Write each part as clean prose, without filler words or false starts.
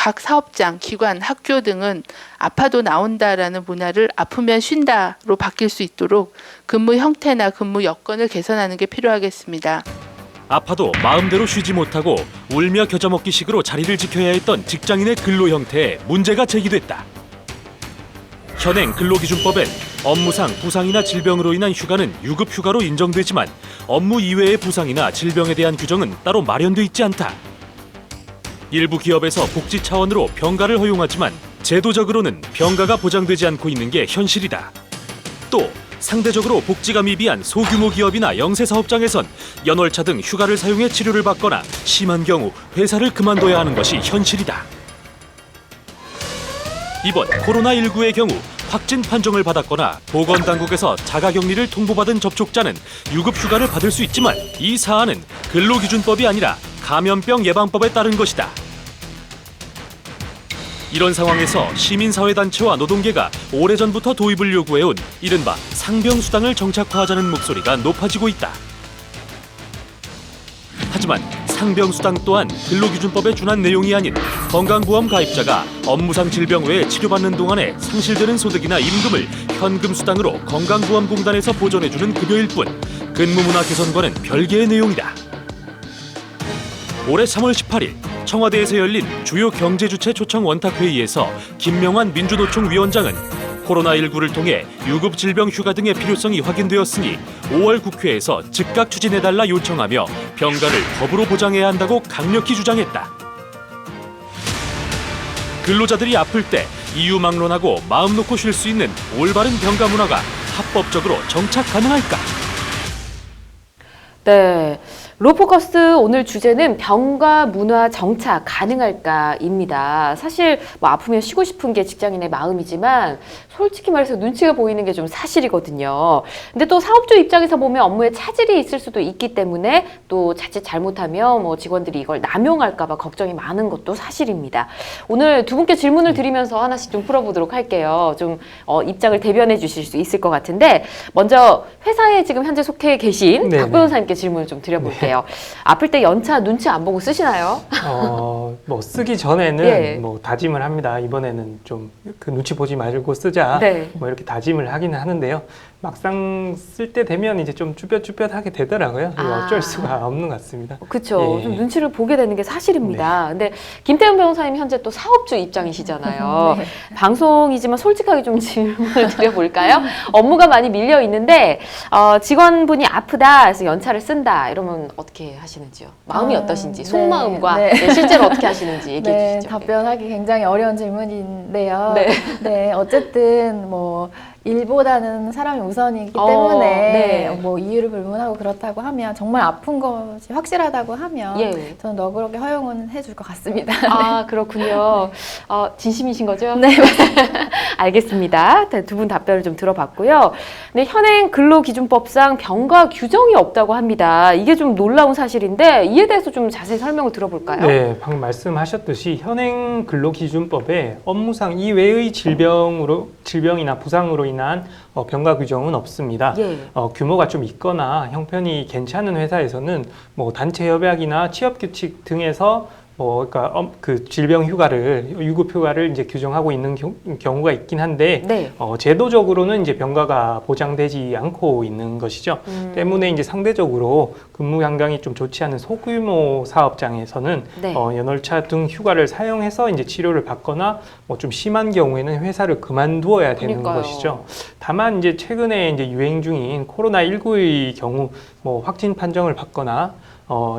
각 사업장, 기관, 학교 등은 아파도 나온다라는 문화를 아프면 쉰다로 바뀔 수 있도록 근무 형태나 근무 여건을 개선하는 게 필요하겠습니다. 아파도 마음대로 쉬지 못하고 울며 겨자 먹기 식으로 자리를 지켜야 했던 직장인의 근로 형태에 문제가 제기됐다. 현행 근로기준법엔 업무상 부상이나 질병으로 인한 휴가는 유급휴가로 인정되지만 업무 이외의 부상이나 질병에 대한 규정은 따로 마련돼 있지 않다. 일부 기업에서 복지 차원으로 병가를 허용하지만 제도적으로는 병가가 보장되지 않고 있는 게 현실이다. 또 상대적으로 복지가 미비한 소규모 기업이나 영세사업장에선 연월차 등 휴가를 사용해 치료를 받거나 심한 경우 회사를 그만둬야 하는 것이 현실이다. 이번 코로나19의 경우 확진 판정을 받았거나 보건당국에서 자가격리를 통보받은 접촉자는 유급휴가를 받을 수 있지만 이 사안은 근로기준법이 아니라 감염병 예방법에 따른 것이다. 이런 상황에서 시민사회단체와 노동계가 오래전부터 도입을 요구해온 이른바 상병수당을 정착화하자는 목소리가 높아지고 있다. 하지만 상병수당 또한 근로기준법에 준한 내용이 아닌 건강보험 가입자가 업무상 질병 외에 치료받는 동안에 상실되는 소득이나 임금을 현금수당으로 건강보험공단에서 보전해주는 급여일 뿐 근무문화 개선과는 별개의 내용이다. 올해 3월 18일 청와대에서 열린 주요 경제주체 초청 원탁회의에서 김명환 민주노총 위원장은 코로나19를 통해 유급 질병 휴가 등의 필요성이 확인되었으니 5월 국회에서 즉각 추진해달라 요청하며 병가를 법으로 보장해야 한다고 강력히 주장했다. 근로자들이 아플 때 이유망론하고 마음 놓고 쉴 수 있는 올바른 병가 문화가 합법적으로 정착 가능할까? 네. 로포커스 오늘 주제는 병가 문화 정착 가능할까입니다. 사실 뭐 아프면 쉬고 싶은 게 직장인의 마음이지만 솔직히 말해서 눈치가 보이는 게 좀 사실이거든요. 근데 또 사업주 입장에서 보면 업무에 차질이 있을 수도 있기 때문에 또 자칫 잘못하면 뭐 직원들이 이걸 남용할까 봐 걱정이 많은 것도 사실입니다. 오늘 두 분께 질문을 드리면서 하나씩 좀 풀어보도록 할게요. 좀 입장을 대변해 주실 수 있을 것 같은데 먼저 회사에 지금 현재 속해 계신 박 변호사님께 질문을 좀 드려볼게요. 아플 때 연차 눈치 안 보고 쓰시나요? 뭐 쓰기 전에는 예. 뭐 다짐을 합니다. 이번에는 좀 그 눈치 보지 말고 쓰자. 네. 뭐 이렇게 다짐을 하기는 하는데요. 막상 쓸 때 되면 이제 좀 쭈뼛쭈뼛하게 되더라고요. 어쩔 수가 없는 것 같습니다. 그렇죠. 예. 좀 눈치를 보게 되는 게 사실입니다. 근데 김태형 변호사님 현재 또 사업주 입장이시잖아요. 네. 방송이지만 솔직하게 좀 질문을 드려볼까요? 업무가 많이 밀려 있는데 직원분이 아프다 해서 연차를 쓴다 이러면 어떻게 하시는지요? 마음이 어떠신지, 속마음과 네. 네, 실제로 어떻게 하시는지 얘기해 네, 주시죠. 답변하기 굉장히 어려운 질문인데요. 네. 네, 어쨌든 뭐 일보다는 사람이 우선이기 어, 때문에 네. 뭐 이유를 불문하고 그렇다고 하면 정말 아픈 것이 확실하다고 하면 예. 저는 너그럽게 허용은 해줄 것 같습니다. 아, 그렇군요. 진심이신 거죠? 네, 알겠습니다. 두 분 답변을 좀 들어봤고요. 근데 현행 근로기준법상 병가 규정이 없다고 합니다. 이게 좀 놀라운 사실인데 이에 대해서 좀 자세히 설명을 들어볼까요? 네, 방금 말씀하셨듯이 현행 근로기준법에 업무상 이외의 질병이나 부상으로 인한 병가 규정은 없습니다. 예. 규모가 좀 있거나 형편이 괜찮은 회사에서는 뭐 단체 협약이나 취업 규칙 등에서 그러니까 그 질병 휴가를 유급 휴가를 이제 규정하고 있는 경우가 있긴 한데 네. 제도적으로는 이제 병가가 보장되지 않고 있는 것이죠. 때문에 이제 상대적으로 근무 환경이 좀 좋지 않은 소규모 사업장에서는 네. 연월차 등 휴가를 사용해서 이제 치료를 받거나 뭐 좀 심한 경우에는 회사를 그만두어야 되는 그러니까요. 것이죠. 다만 이제 최근에 이제 유행 중인 코로나19의 경우 뭐 확진 판정을 받거나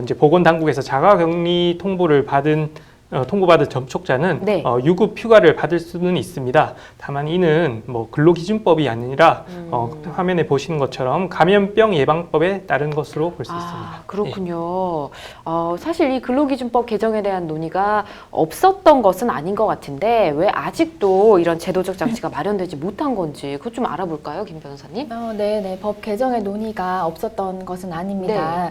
이제 보건당국에서 자가격리 통보받은 접촉자는 네. 유급 휴가를 받을 수는 있습니다. 다만 이는 뭐 근로기준법이 아니라 화면에 보시는 것처럼 감염병 예방법에 따른 것으로 볼 수 있습니다. 그렇군요. 사실 이 근로기준법 개정에 대한 논의가 없었던 것은 아닌 것 같은데 왜 아직도 이런 제도적 장치가 마련되지 못한 건지 그것 좀 알아볼까요, 김 변호사님? 네. 법 개정의 논의가 없었던 것은 아닙니다.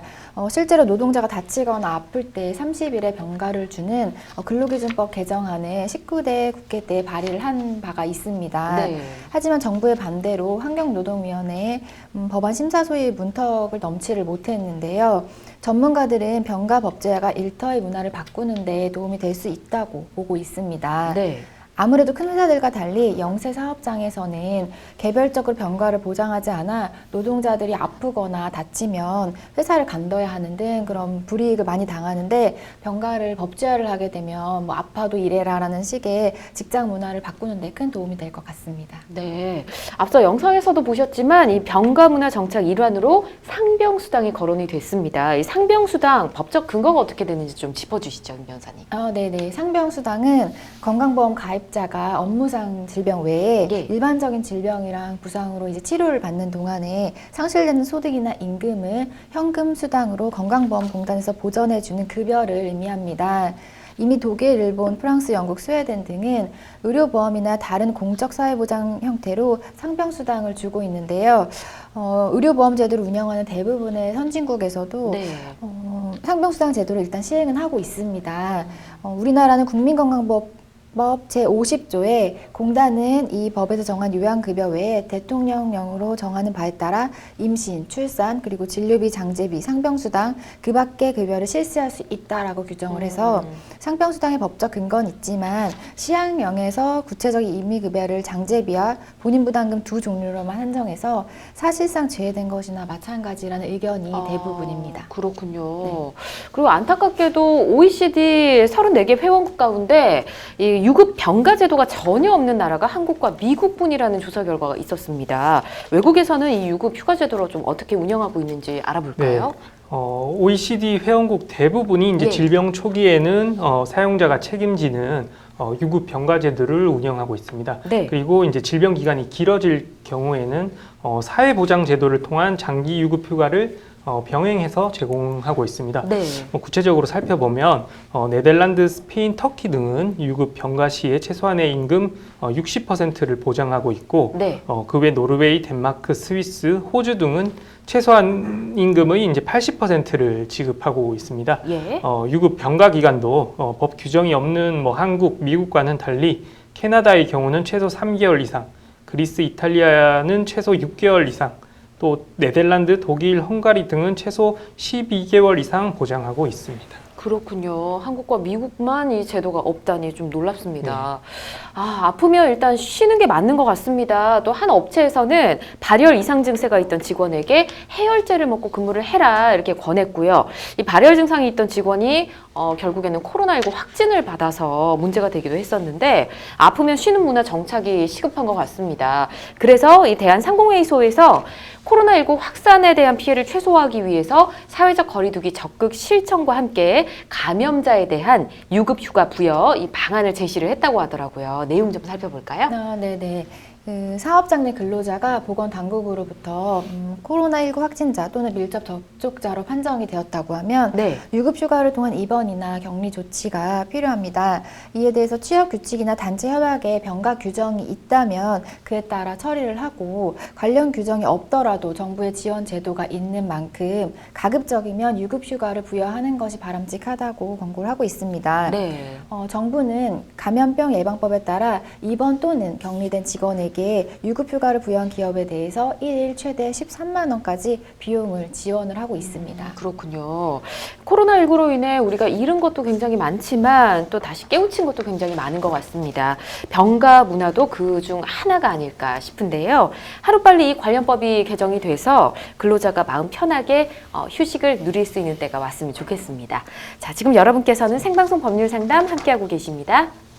실제로 노동자가 다치거나 아플 때 30일의 병가를 주는 근로기준법 개정안에 19대 국회 때 발의를 한 바가 있습니다. 네. 하지만 정부의 반대로 환경노동위원회에 법안 심사 소위 문턱을 넘지를 못했는데요. 전문가들은 병가 법제화가 일터의 문화를 바꾸는 데 도움이 될 수 있다고 보고 있습니다. 네. 아무래도 큰 회사들과 달리 영세 사업장에서는 개별적으로 병가를 보장하지 않아 노동자들이 아프거나 다치면 회사를 간둬야 하는 등 그런 불이익을 많이 당하는데, 병가를 법제화를 하게 되면 뭐 아파도 일해라라는 식의 직장 문화를 바꾸는 데 큰 도움이 될 것 같습니다. 네. 앞서 영상에서도 보셨지만 이 병가 문화 정착 일환으로 상병수당이 거론이 됐습니다. 이 상병수당 법적 근거가 어떻게 되는지 좀 짚어주시죠, 임 변호사님. 네네. 상병수당은 건강보험 가입자가 업무상 질병 외에 예. 일반적인 질병이랑 부상으로 이제 치료를 받는 동안에 상실되는 소득이나 임금을 현금 수당으로 건강보험공단에서 보전해주는 급여를 의미합니다. 이미 독일, 일본, 프랑스, 영국, 스웨덴 등은 의료보험이나 다른 공적사회보장 형태로 상병수당을 주고 있는데요. 의료보험 제도를 운영하는 대부분의 선진국에서도 네. 상병수당 제도를 일단 시행은 하고 있습니다. 우리나라는 국민건강법 제50조에 공단은 이 법에서 정한 요양급여 외에 대통령령으로 정하는 바에 따라 임신, 출산, 그리고 진료비, 장제비, 상병수당 그 밖의 급여를 실시할 수 있다라고 규정을 해서 상병수당의 법적 근거는 있지만 시행령에서 구체적인 임의급여를 장제비와 본인부담금 두 종류로만 한정해서 사실상 제외된 것이나 마찬가지라는 의견이 대부분입니다. 그렇군요. 네. 그리고 안타깝게도 OECD 34개 회원국 가운데 이 유급 병가 제도가 전혀 없는 나라가 한국과 미국뿐이라는 조사 결과가 있었습니다. 외국에서는 이 유급 휴가 제도를 좀 어떻게 운영하고 있는지 알아볼까요? OECD 회원국 대부분이 이제 예. 질병 초기에는 사용자가 책임지는 유급 병가 제도를 운영하고 있습니다. 네. 그리고 이제 질병 기간이 길어질 경우에는 사회보장 제도를 통한 장기 유급 휴가를 병행해서 제공하고 있습니다. 네. 구체적으로 살펴보면 네덜란드, 스페인, 터키 등은 유급 병가 시에 최소한의 임금 60%를 보장하고 있고, 네. 그 외 노르웨이, 덴마크, 스위스, 호주 등은 최소한 임금의 이제 80%를 지급하고 있습니다. 예. 유급 병가 기간도 법 규정이 없는 한국, 미국과는 달리 캐나다의 경우는 최소 3개월 이상, 그리스, 이탈리아는 최소 6개월 이상, 또 네덜란드, 독일, 헝가리 등은 최소 12개월 이상 보장하고 있습니다. 그렇군요. 한국과 미국만 이 제도가 없다니 좀 놀랍습니다. 아프면 일단 쉬는 게 맞는 것 같습니다. 또 한 업체에서는 발열 이상 증세가 있던 직원에게 해열제를 먹고 근무를 해라 이렇게 권했고요. 이 발열 증상이 있던 직원이 결국에는 코로나19 확진을 받아서 문제가 되기도 했었는데, 아프면 쉬는 문화 정착이 시급한 것 같습니다. 그래서 이 대한상공회의소에서 코로나19 확산에 대한 피해를 최소화하기 위해서 사회적 거리두기 적극 실천과 함께 감염자에 대한 유급 휴가 부여 이 방안을 제시를 했다고 하더라고요. 내용 좀 살펴볼까요? 네네. 사업장 내 근로자가 보건당국으로부터 코로나19 확진자 또는 밀접 접촉자로 판정이 되었다고 하면 네. 유급휴가를 통한 입원이나 격리 조치가 필요합니다. 이에 대해서 취업 규칙이나 단체 협약에 병가 규정이 있다면 그에 따라 처리를 하고, 관련 규정이 없더라도 정부의 지원 제도가 있는 만큼 가급적이면 유급휴가를 부여하는 것이 바람직하다고 권고를 하고 있습니다. 네. 정부는 감염병 예방법에 따라 입원 또는 격리된 직원에게 유급휴가를 부여한 기업에 대해서 1일 최대 13만 원까지 비용을 지원을 하고 있습니다. 그렇군요. 코로나19로 인해 우리가 잃은 것도 굉장히 많지만 또 다시 깨우친 것도 굉장히 많은 것 같습니다. 병가 문화도 그 중 하나가 아닐까 싶은데요. 하루빨리 이 관련법이 개정이 돼서 근로자가 마음 편하게 휴식을 누릴 수 있는 때가 왔으면 좋겠습니다. 자, 지금 여러분께서는 생방송 법률 상담 함께하고 계십니다.